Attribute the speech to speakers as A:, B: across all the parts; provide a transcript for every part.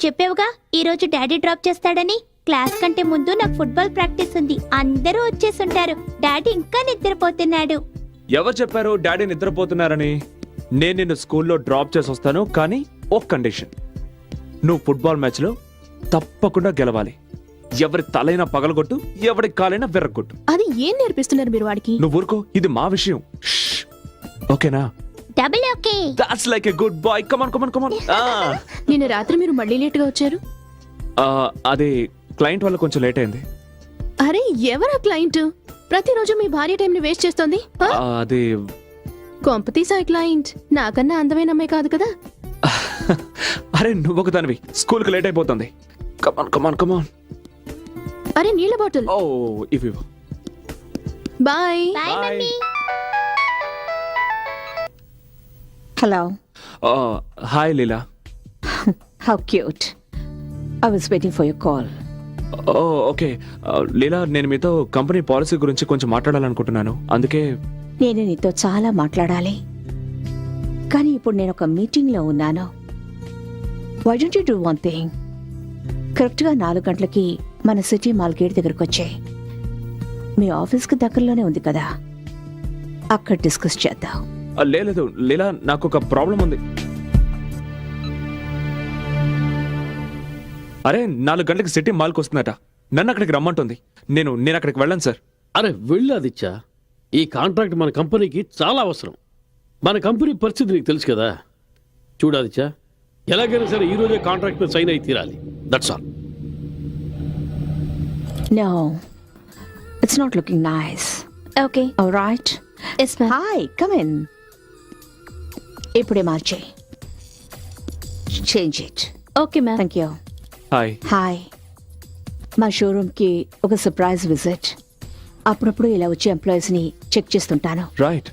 A: చెప్పావుగా ఈ రోజు daddy drop చేస్తాడని. క్లాస్ కంటే ముందు నాకు ఫుట్బాల్ ప్రాక్టీస్ ఉంది. అందరూ వచ్చేసుంటారు. డాడీ ఇంకా నిద్రపోతున్నాడు.
B: ఎవరు చెప్పారు డాడీ నిద్రపోతున్నారని? నేను నిన్ను స్కూల్లో డ్రాప్ చేసి వస్తాను, కానీ ఒక కండిషన్. నువ్వు ఫుట్బాల్ మ్యాచ్ లో తప్పకుండా గెలవాలి. ఎవరి తలైనా పగలగొట్టు, ఎవరి కాలైనా విర్రగొట్టు.
C: అది ఏం నేర్పిస్తున్నారు మీరు వాడికి?
B: నువ్వు ఊరుకో, ఇది మా విషయం. షష్. ఓకేనా?
A: Double okay.
B: That's like a good boy. Come on come on come on.
C: నిన్న రాత్రి మీరు మళ్ళీ లేట్ గా వచ్చారు.
B: అదే క్లయింట్ వల్ల కొంచెం లేట్ అయింది.
C: అరే ఎవరా క్లయింట్? ప్రతిరోజు మీ భార్య టైం ని వేస్ట్ చేస్తోంది.
B: అది
C: కొంపతీసా క్లయింట్ నాకన్నా అందమైన అమ్మాయి కాదు కదా?
B: అరే నువ్వు ఒక దానివి, స్కూల్ కి లేట్ అయిపోతుంది. కమాన్ కమాన్ కమాన్.
C: అరే నీళ్ళ బాటిల్.
B: ఓ ఇవి.
C: Bye.
A: Bye mummy.
D: Hello.
B: Hi Leela.
D: How cute. I was waiting for your call.
B: Okay Leela, నేను మీతో కంపెనీ పాలసీ గురించి కొంచెం మాట్లాడాలనుకుంటున్నాను. అందుకే
D: నేను నీతో చాలా మాట్లాడాలి, కానీ ఇప్పుడు నేను ఒక మీటింగ్లో ఉన్నాను. Why don't you do one thing? కరెక్ట్గా 4 గంటలకి మన సిటీ మాల్ గేట్ దగ్గరకు వచ్చాయి. మీ ఆఫీస్కి దగ్గరలోనే ఉంది కదా, అక్కడ డిస్కస్ చేద్దాం.
B: లేదు లీలా, నాకు ఒక ప్రాబ్లం ఉంది. అరే 4 గంటలకు సిటీ మాల్కి వస్తుందట. నన్ను అక్కడికి రమ్మంటుంది. నేను అక్కడికి వెళ్ళను సార్.
E: అరే వెళ్ళు ఆదిత్య, ఈ కాంట్రాక్ట్ మన కంపెనీకి చాలా అవసరం. మన కంపెనీ పరిస్థితి నీకు తెలుసు కదా. చూడు ఆదిత్య, ఎలాగైనా సరే ఈ రోజే కాంట్రాక్ట్ మీద సైన్ అయి తీరాలి. That's all.
D: No, it's not looking nice.
C: Okay.
D: All right.
C: Yes ma'am.
D: Hi, come in. ఇప్పుడే మార్చే. Change it.
C: Okay ma'am.
D: Thank you.
B: Hi.
D: Hi, మా షోరూమ్కి ఒక సర్ప్రైజ్ విజిట్. అప్పుడప్పుడు ఇలా వచ్చే ఎంప్లాయీస్ని చెక్ చేస్తుంటాను.
B: Right.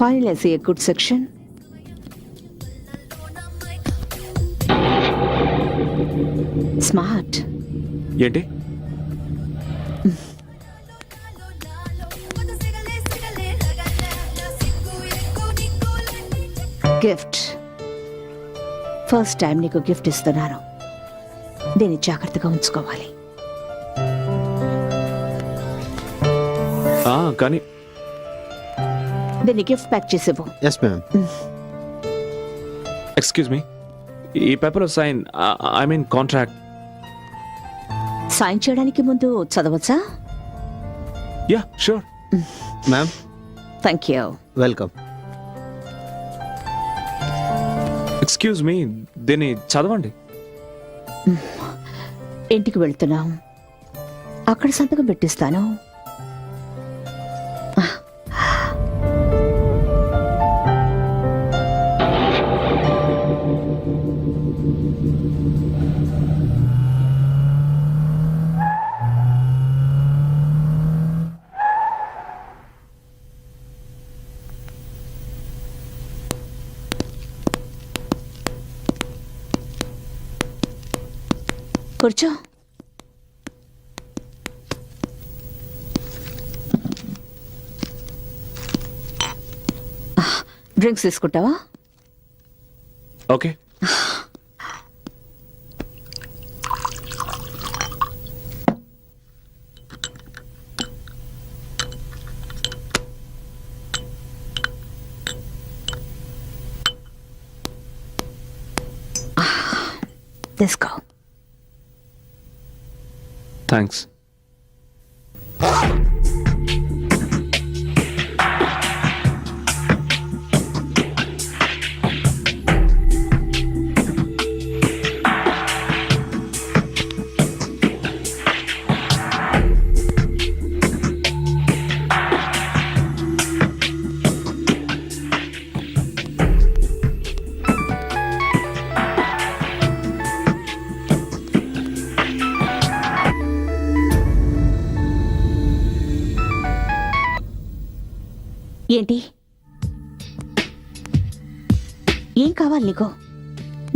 D: Finally, I see a good section. Smart.
B: ఏంటి?
D: గిఫ్ట్. ఫస్ట్ టైం నీకు గిఫ్ట్ ఇస్తున్నాను. దీన్ని జాగ్రత్తగా ఉంచుకోవాలి.
B: కానీ
D: దీన్ని గిఫ్ట్ ప్యాక్ చేసేవు.
F: Yes ma'am.
B: ఎక్స్క్యూజ్ మీ, ఈ paper sign, I mean contract.
D: Sign చేయడానికి ముందు చదవచ్చా?
B: Yeah sure.
F: Ma'am
D: thank you.
F: Welcome.
B: Excuse me, దీన్ని చదవండి.
D: ఇంటికి వెళ్తున్నాం, అక్కడ సంతకం పెట్టిస్తాను. కూర్చో. డ్రింక్స్ తీసుకుంటావా?
B: ఓకే.
D: తీసుకో.
B: థ్యాంక్స్.
D: ఏంటి? ఏం కావాలి నీకు?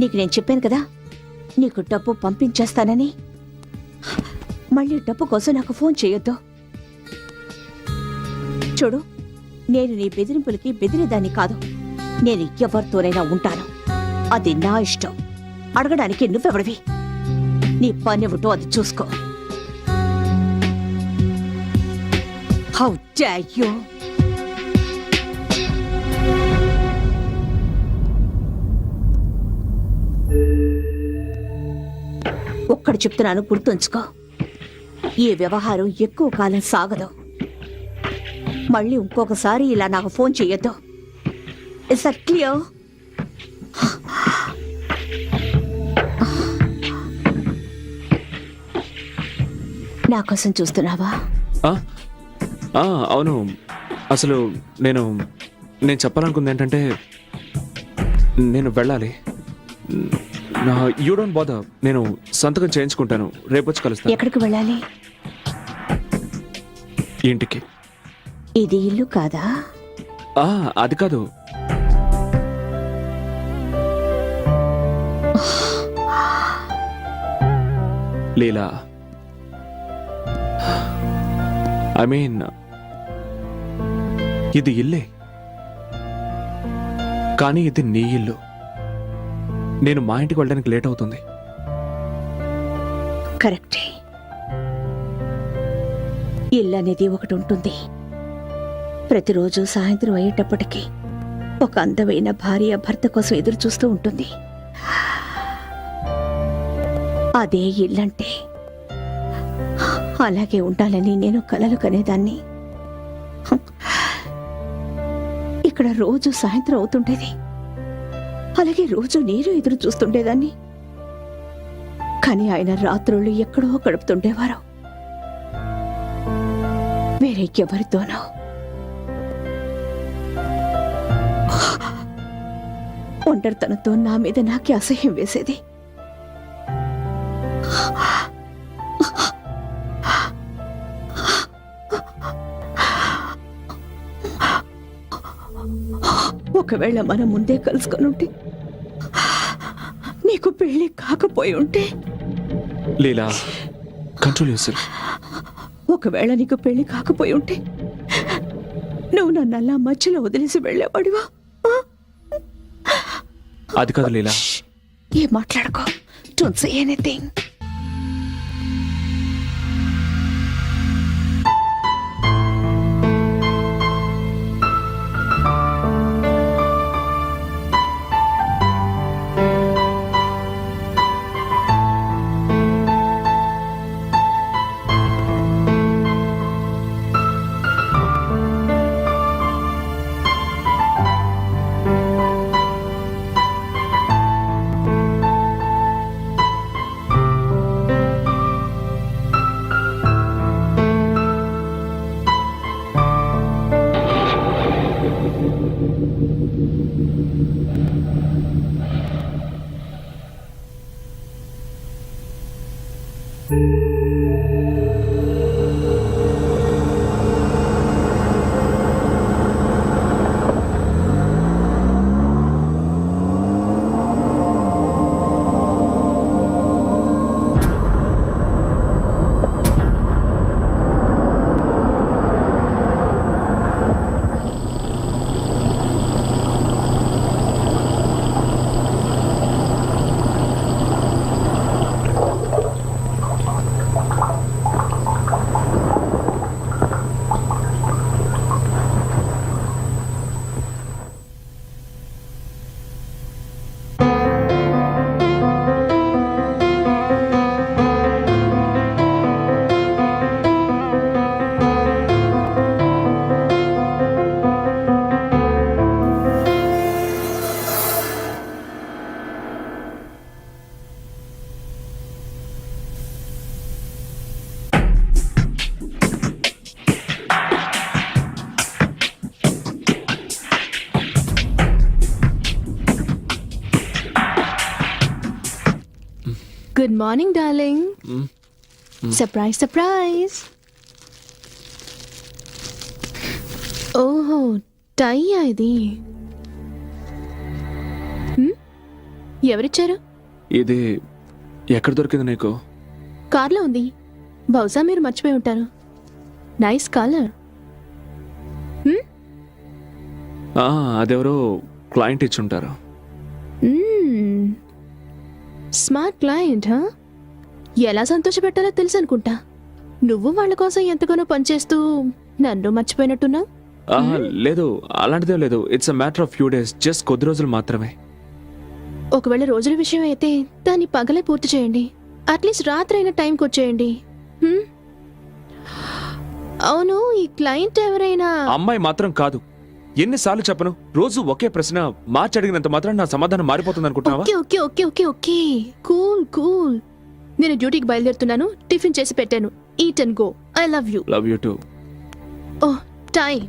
D: నీకు నేను చెప్పాను కదా, నీకు డబ్బు పంపించేస్తానని. మళ్ళీ డబ్బు కోసం నాకు ఫోన్ చేయొద్దు. చూడు, నేను నీ బెదిరింపులకి బెదిరేదాన్ని కాదు. నేను ఎవరితోనైనా ఉంటాను. అది నా ఇష్టం. అడగడానికి నువ్వెవడివి? నీ పనివిటో అది చూసుకో. How dare you! ఒక్కడు చెప్తున్నాను, గుర్తుంచుకో. ఈ వ్యవహారం ఎక్కువ కాలం సాగదు. మళ్ళీ ఇంకొకసారి ఇలా నాకు ఫోన్ చెయ్యొద్దు. It's that clear? నా కోసం చూస్తున్నావా?
B: ఆ? ఆ, అవును. అసలు నేను చెప్పాలనుకుంది ఏంటంటే నేను వెళ్ళాలి. నా యూ డోంట్ బాదర్. నేను సంతకం చేయించుకుంటాను. రేపొచ్చి కలుస్తాను.
D: ఎక్కడికి వెళ్ళాలి?
B: ఇంటికి.
D: ఇది ఇల్లు కాదా?
B: ఆ, అది కాదు. లీలా, ఐ మీన్ ఇది ఇల్లే, కానీ ఇది నీ ఇల్లు. నేను మా ఇంటికి వెళ్ళడానికి లేట్ అవుతుంది.
D: కరెక్టే. ఇల్లు అనేది ఒకటి ఉంటుంది. ప్రతిరోజు సాయంత్రం అయ్యేటప్పటికీ ఒక అందమైన భార్య భర్త కోసం ఎదురు చూస్తూ ఉంటుంది. అదే ఇల్లంటే. అలాగే ఉండాలని నేను కలలు కనేదాన్ని. ఇక్కడ రోజు సాయంత్రం అవుతుండేది. అలాగే రోజు నేను ఎదురు చూస్తుండేదాన్ని. కానీ ఆయన రాత్రుళ్ళు ఎక్కడో గడుపుతుండేవారు, వేరే ఎవరితోనో. ఒంటరితనంతో నా మీద నాకే అసహ్యం వేసేది. ఒకవేళ మనం ముందే కలుసుకొని ఉంటే, నీకు పెళ్లి కాకపోయి ఉంటే.
B: లీలా, కంట్రోల్ యువర్సెల్ఫ్.
D: ఒకవేళ నీకు పెళ్లి కాకపోయి ఉంటే నువ్వు నన్ను అలా మధ్యలో వదిలేసి వెళ్ళేవాడివా?
B: అది కాదు లీలా.
D: ఏం మాట్లాడుకో. Don't say anything.
C: Good morning darling. Surprise surprise. ఓహో, టైయా ఇది? ఎవరిచ్చారు?
B: ఇది ఎక్కడ దొరికింది నీకు?
C: కార్లో ఉంది. బహుశా మీరు మర్చిపోయి ఉంటారు. Nice colour.
B: అదెవరో క్లయింట్ ఇచ్చుంటారు.
C: స్మార్ట్ క్లయింట్ హా? ఎలా సంతోషపెట్టాలో తెలుసు అనుకుంటా. నువ్వు వాళ్ళ కోసం ఎంతగానో పనిచేస్తూ నన్ను మర్చిపోయినట్టున్నావు.
B: లేదు, అలాంటిదే లేదు. It's a matter of few days, just కొద్ది రోజులు మాత్రమే.
C: ఒకవేళ రోజుల విషయం అయితే దాన్ని పగలే పూర్తి చేయండి. అట్లీస్ట్ రాత్రి అయిన టైంకి వచ్చేయండి. హ్మ్? అవును, ఈ క్లయింట్ ఎవరైనా
B: అమ్మాయి మాత్రం కాదు. ఎన్నిసార్లు చెప్పను, రోజు ఒకే ప్రశ్న మార్చి అడిగినంత మాత్రం నా సమాధానం మారిపోతుంది అనుకుంటున్నావా?
C: Okay okay okay okay okay cool cool. నేను డ్యూటీకి బయలుదేరుతున్నాను. టిఫిన్ చేసి పెట్టాను. Eat and go. I love you.
B: Love you to.
C: Oh, time.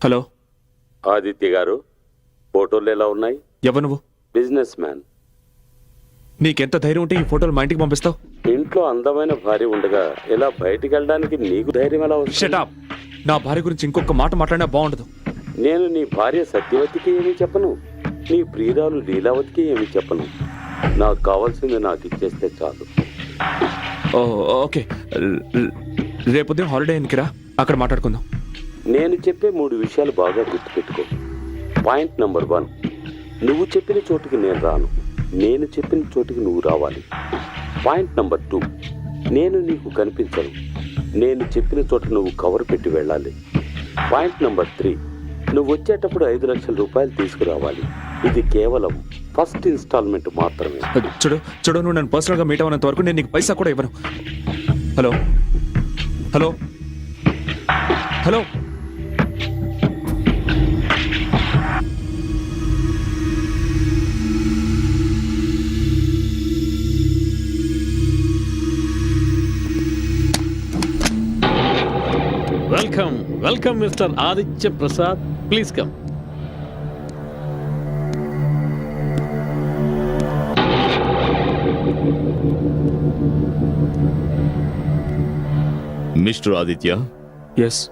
B: Hello,
F: Aditya గారు, ఫోటోలు ఎలా ఉన్నాయి?
B: ఎవరు నువ్వు?
F: Business man.
B: నీకెంత ధైర్యం ఉంటే ఈ ఫోటోలు మా ఇంటికి పంపిస్తావు?
F: ఇంట్లో అందమైన భార్య ఉండగా ఇలా బయటికి వెళ్ళడానికి నీకు ధైర్యం ఎలా వస్తుంది?
B: Shut up. నా భార్య గురించి ఇంకొక మాట మాట్లాడినా బాగుండదు.
F: నేను నీ భార్య సత్యవతికి ఏమీ చెప్పను, నీ ప్రియురాలు లీలావతికి ఏమీ చెప్పను. నాకు కావాల్సింది నాకు ఇచ్చేస్తే చాలు.
B: ఓకే, రేపు ఉదయం హాలిడే ఎన్నికిరా, అక్కడ మాట్లాడుకుందాం.
F: నేను చెప్పే 3 విషయాలు బాగా గుర్తుపెట్టుకో. పాయింట్ నెంబర్ 1, నువ్వు చెప్పిన చోటుకి నేను రాను, నేను చెప్పిన చోటుకి నువ్వు రావాలి. పాయింట్ నెంబర్ 2, నేను నీకు కనిపించను, నేను చెప్పిన చోట నువ్వు కవర్ పెట్టి వెళ్ళాలి. పాయింట్ నెంబర్ 3, నువ్వు వచ్చేటప్పుడు 5 లక్షల రూపాయలు తీసుకురావాలి. ఇది కేవలం ఫస్ట్ ఇన్స్టాల్మెంట్ మాత్రమే.
B: చూడు, నువ్వు నన్ను పర్సనల్గా మీట్ అవ్వనంత వరకు నేను నీకు పైసా కూడా ఇవ్వను. Hello hello hello.
E: Welcome welcome mister Aditya Prasad, please come.
G: Mister Aditya,
B: yes.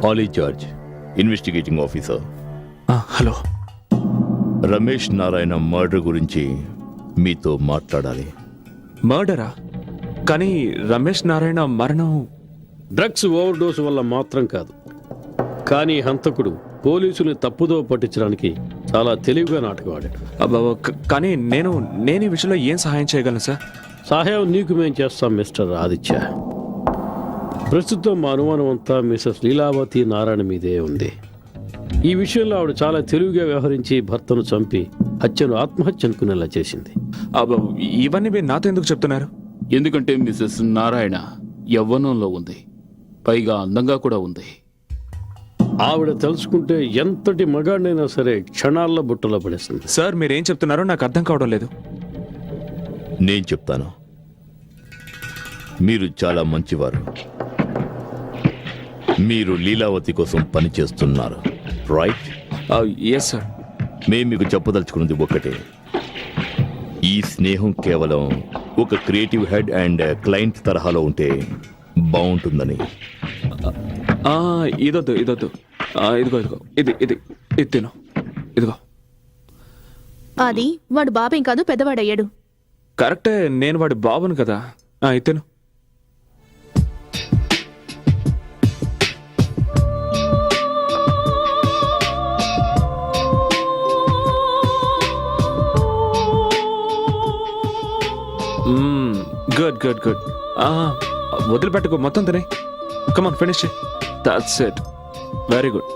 G: Ali George, investigating officer.
B: Hello.
G: Ramesh Narayana murder గురించి మీతో మాట్లాడాలి.
B: మర్డరా? కానీ రమేష్ నారాయణ మరణం
E: డ్రగ్స్ ఓవర్ డోస్ వల్ల మాత్రం కాదు, కానీ హంతకుడు పోలీసులు తప్పుదో పట్టించడానికి చాలా తెలివిగా నాటకం ఆడాడు.
B: కానీ నేను ఈ విషయంలో ఏం సహాయం చేయగలను సార్?
E: సహాయం నీకు మేం చేస్తాం మిస్టర్ ఆదిత్య. ప్రస్తుతం మా అనుమానం అంతా మిసెస్ లీలావతి నారాయణ మీదే ఉంది. ఈ విషయంలో ఆవిడ చాలా తెలివిగా వ్యవహరించి భర్తను చంపి హత్యను ఆత్మహత్య అనుకునేలా చేసింది.
B: ఇవన్నీ మీరు నాతో ఎందుకు చెప్తున్నారు?
H: ఎందుకంటే మిసెస్ నారాయణ యవ్వనంలో ఉంది, పైగా అందంగా కూడా ఉంది.
E: ఆవిడ తెలుసుకుంటే ఎంతటి మగాడినైనా సరే క్షణాల్లో బుట్టలో పడేస్తుంది.
B: సార్, మీరేం చెప్తున్నారో నాకు అర్థం కావడం లేదు.
G: నేను చెప్తాను. మీరు చాలా మంచివారు. మీరు లీలావతి కోసం పని చేస్తున్నారు, రైట్?
B: Yes sir.
G: మేము మీకు చెప్పదలుచుకున్నది ఒకటే. ఈ స్నేహం కేవలం ఒక క్రియేటివ్ హెడ్ అండ్ క్లయింట్ తరహాలో ఉంటే బాగుంటుందని.
B: ఇదొద్దు. ఇదిగో ఇది తిను. ఇదిగో.
C: అది వాడు బాబేం కాదు, పెద్దవాడయ్యాడు.
B: కరెక్టే, నేను వాడి బాబును కదా. ఇతను గుడ్ గుడ్ గుడ్. వదిలిపెట్టుకో, మొత్తం తినే. Come on, finish. That's it. Very good.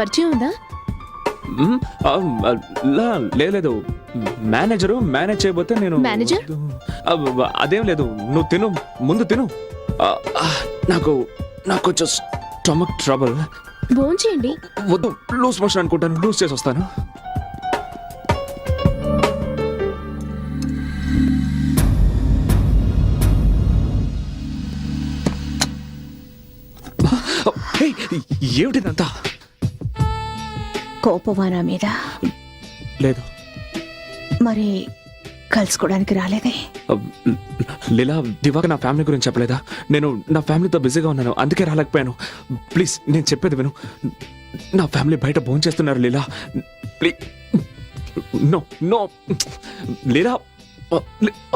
C: పరిచయం ఉందా?
B: మ్, ఆ, ఆ, లేదు మేనేజరు మేనేజ్ చేయబోతే నేను
C: మేనేజర్?
B: అదేం లేదు, నువ్వు తిను, ముందు తిను. ఆ, ఆ, నాకు నాకు కొంచెం స్టమక్ ట్రబుల్.
C: భోంచేయండి.
B: వద్దు, లూజ్ మోషన్ అనుకుంటాను, లూజ్ చేసి వస్తాను. ఏయ్, ఏమిటిదంతా?
D: కోపమా నా మీద?
B: లేదు.
D: మరి కలుసుకోవడానికి రాలేదే?
B: లీలా, దివాక నా ఫ్యామిలీ గురించి చెప్పలేదా? నేను నా ఫ్యామిలీతో బిజీగా ఉన్నాను, అందుకే రాలేకపోయాను. ప్లీజ్, నేను చెప్పేది విను. నా ఫ్యామిలీ బయట భోంచేస్తున్నారు లీలా. ప్లీజ్, నో నో లీలా,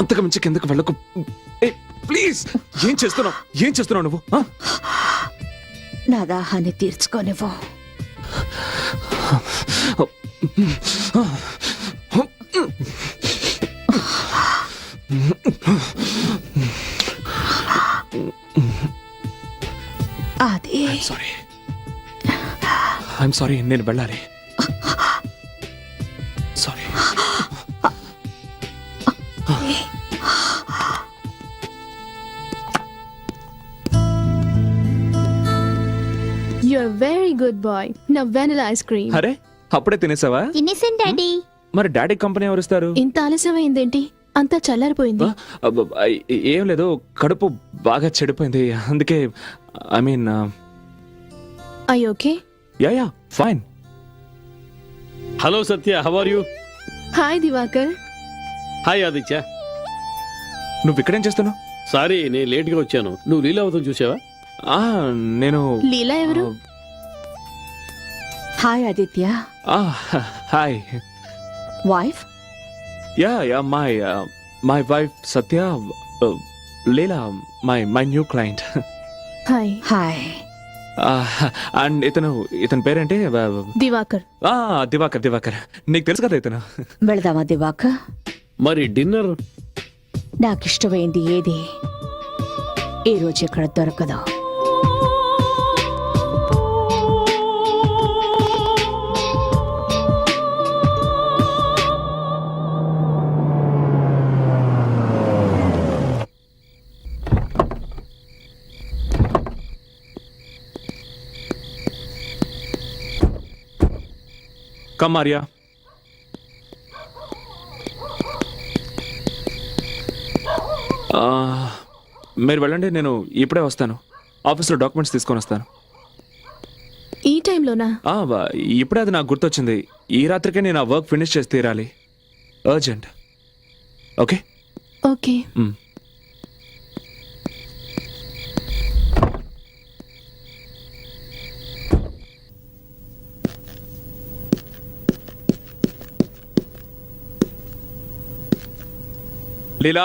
B: అంతకు మించి కిందకు వెళ్ళకు. ప్లీజ్, ఏం చేస్తున్నావు నువ్వు? ఆ?
D: నా దాహాన్ని తీర్చుకోనివ్వు. అది
B: ఐఎమ్ సారీ, నేను వెళ్ళాలి. Sorry.
C: You're a very good boy. Now vanilla ice cream.
B: అరే, అప్పుడే తినేసావా?
A: తినేసాను డాడీ.
B: మరి డాడీ కంపెనీ ఎవరిస్తారు?
C: ఇంత ఆలస్యమైందేంటి? అంతా చల్లారిపోయింది.
B: ఏం లేదు, కడుపు బాగా చెడిపోయింది, అందుకే. I mean,
C: I okay?
B: Yeah fine.
E: Hello Satya, how are you?
C: Hi Diwakar.
E: Hi Aditya.
B: నువ్వు ఇక్కడేం చేస్తున్నావు?
E: సారీ, నేను లేట్గా వచ్చాను. నువ్వు లీలావతం చూసావా?
B: నేను
C: లీలా ఎవరు?
D: Hi Aditya.
B: Hi.
D: Wife?
B: Yeah my wife Satya. Leela my new client.
C: Hi.
D: Hi.
B: And ఇతని పేరేంటి?
C: దివాకర్.
B: దివాకర్. నీకు తెలుసు కదా ఇతను.
D: వెళదామా దివాక?
E: మరి డిన్నర్?
D: నాకిష్టమైంది ఏది ఈ రోజు ఇక్కడ దొరకదు.
B: కమ్ ఆర్యా. మీరు వెళ్ళండి, నేను ఇప్పుడే వస్తాను. ఆఫీస్లో డాక్యుమెంట్స్ తీసుకొని వస్తాను.
C: ఈ టైంలోనా?
B: ఇప్పుడే అది నాకు గుర్తొచ్చింది. ఈ రాత్రికే నేను ఆ వర్క్ ఫినిష్ చేసి తీరాలి. అర్జెంట్. ఓకే.
C: ఓకే.
B: లీలా,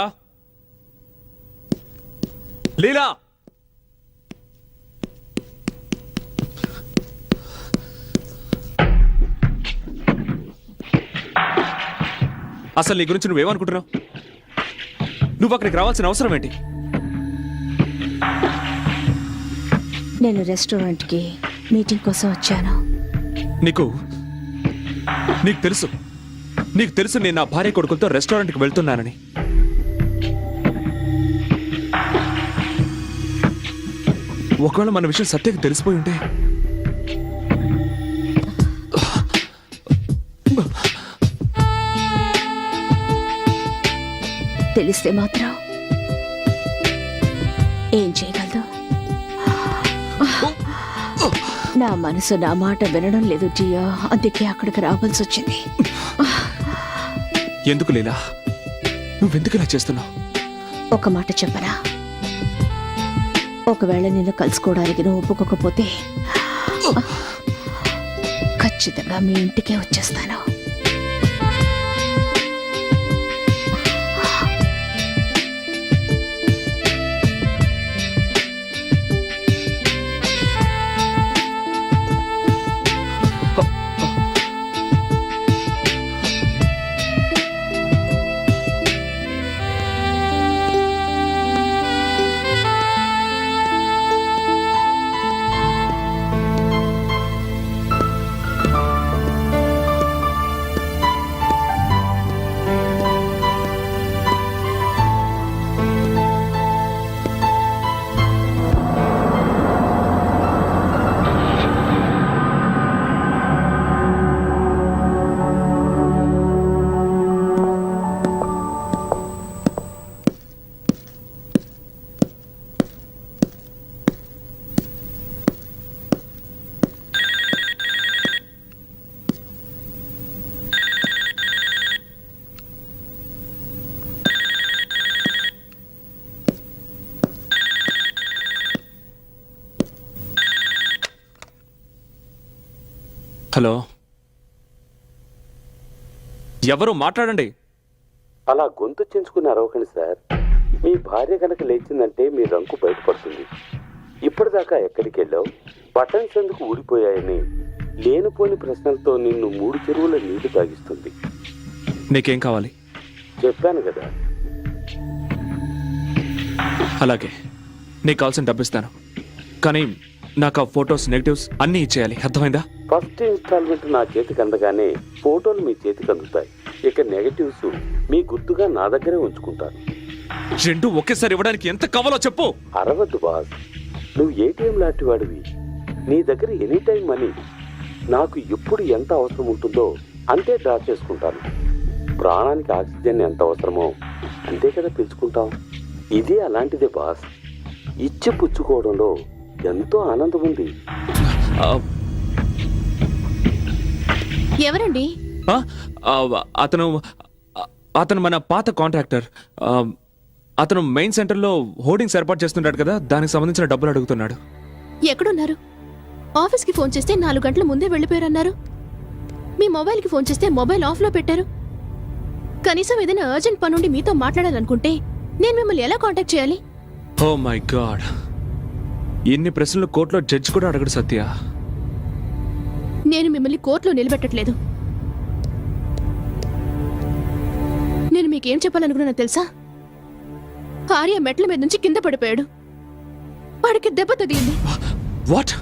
B: లీలా, అసలు నీ గురించి నువ్వేమనుకుంటున్నావు? నువ్వు అక్కడికి రావాల్సిన అవసరం ఏంటి?
D: నేను రెస్టారెంట్కి మీటింగ్ కోసం వచ్చాను.
B: నీకు తెలుసు నేను నా భార్య కొడుకులతో రెస్టారెంట్కి వెళ్తున్నానని. ఒకవేళ మన విషయం సత్యకి తెలిసిపోయి ఉంటే
D: తెలిస్తే మాత్రం ఏం చేయగలదు? నా మనసు నా మాట వినడం లేదు జియా, అందుకే అక్కడికి రావాల్సి వచ్చింది.
B: ఎందుకు లీలా, నువ్వెందుకు ఇలా చేస్తున్నావు?
D: ఒక మాట చెప్పనా? ఒకవేళ నిన్ను కలుసుకోవడానికి నువ్వు ఒప్పుకోకపోతే ఖచ్చితంగా మీ ఇంటికే వచ్చేస్తాను.
B: హలో, ఎవరు మాట్లాడండి.
F: అలా గొంతు చించుకుని అరవకండి సార్. మీ భార్య కనుక లేచిందంటే మీ రంకు బయటపడుతుంది. ఇప్పటిదాకా ఎక్కడికి వెళ్ళావు, బటన్స్ ఎందుకు ఊడిపోయాయని లేనిపోని ప్రశ్నలతో నిన్ను 3 చెరువుల నీళ్లు తాగిస్తుంది.
B: నీకేం కావాలి?
F: చెప్పాను కదా.
B: అలాగే, నీకు కావాల్సిన డబ్బు ఇస్తాను, కానీ నాకు ఆ ఫొటోస్ నెగటివ్స్ అన్నీ ఇచ్చేయాలి, అర్థమైందా?
F: ఫస్ట్ ఇన్స్టాల్మెంట్ నా చేతికి అందగానే ఫోటోలు మీ చేతికి అందుతాయి. ఇక నెగటివ్స్ మీ గుర్తుగా నా దగ్గరే ఉంచుకుంటాను.
B: రెండు ఒకేసారి ఇవ్వడానికి ఎంత కావాలో చెప్పు.
F: అరవద్దు బాస్, నువ్వు ఏటీఎం లాంటి వాడివి. నీ దగ్గర ఎనీ టైం మనీ. నాకు ఎప్పుడు ఎంత అవసరం ఉంటుందో అంతే డ్రా చేసుకుంటాను. ప్రాణానికి ఆక్సిజన్ ఎంత అవసరమో అంతే కదా పిలుచుకుంటాం. ఇది అలాంటిదే బాస్. ఇచ్చి పుచ్చుకోవడంలో ఎంతో ఆనందం ఉంది.
B: ఆ,
C: ఎవరండి?
B: ఆ, ఆ, అతను అతను మన పాత కాంట్రాక్టర్. అతను మెయిన్ సెంటర్లో హోర్డింగ్స్ ఏర్పాటు చేస్తుంటాడు కదా, దానికి సంబంధించిన డబ్బులు అడుగుతున్నాడు.
C: ఎక్కడున్నారు? ఆఫీస్కి ఫోన్ చేస్తే 4 గంటల ముందే వెళ్ళిపోయారన్నారు. మీ మొబైల్కి ఫోన్ చేస్తే మొబైల్ ఆఫ్లో పెట్టారు. కనీసం ఏదైనా అర్జెంట్ పనుండి మీతో మాట్లాడాలనుకుంటే నేను మిమ్మల్ని ఎలా కాంటాక్ట్ చేయాలి?
B: ఓ మై గాడ్, ఇన్ని ప్రశ్నలు కోర్టులో జడ్జి కూడా అడగడు సత్య.
C: నేను మిమ్మల్ని కోర్టులో నిలబెట్టట్లేదు. నేను మీకేం చెప్పాలనుకున్నా తెలుసా? ఆర్య మెట్ల మీద నుంచి కింద పడిపోయాడు. వాడికి దెబ్బ తగిలింది.
B: వాట్?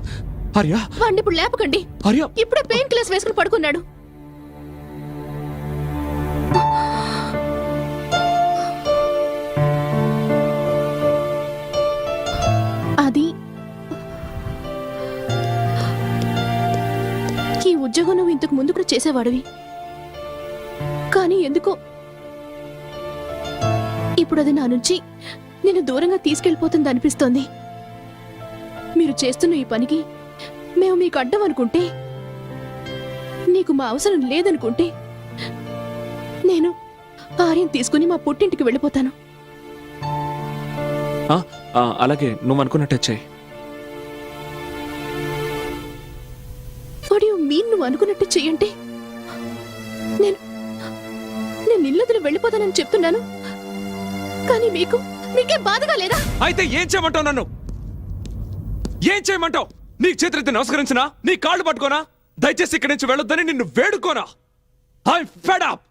B: ఆర్య?
C: వాడిని ఇప్పుడు లేపకండి.
B: ఆర్య?
C: ఇప్పుడే పెయిన్ కిల్లర్స్ వేసుకుని పడుకున్నాడు. అది ఈ ఉద్యోగం నువ్వు ఇంతకు ముందు కూడా చేసేవాడివి, కానీ ఎందుకో ఇప్పుడు అది నా నుంచి నేను దూరంగా తీసుకెళ్లిపోతుంది అనిపిస్తోంది. మీరు చేస్తున్న ఈ పనికి మేము మీకు అడ్డం అనుకుంటే, నీకు మా అవసరం లేదనుకుంటే, నేను ఆర్యం తీసుకుని మా పుట్టింటికి వెళ్ళిపోతాను.
B: అలాగే, నువ్వు అనుకున్నట్టే చెయ్యి.
C: వాట్ యు మీన్ నువ్వు అనుకున్నట్టు చెయ్యంటే? నేను ఇల్లొదిలి వెళ్ళిపోతానని చెప్తున్నాను, కానీ మీకే బాధగా లేదా?
B: అయితే ఏం చేయమంటావు? నన్ను ఏం చేయమంటావు? నీకు చేతులెత్తి నమస్కరించినా, నీ కాళ్ళు పట్టుకోనా? దయచేసి ఇక్కడి నుంచి వెళ్ళొద్దని నిన్ను వేడుకోనా? I fed up.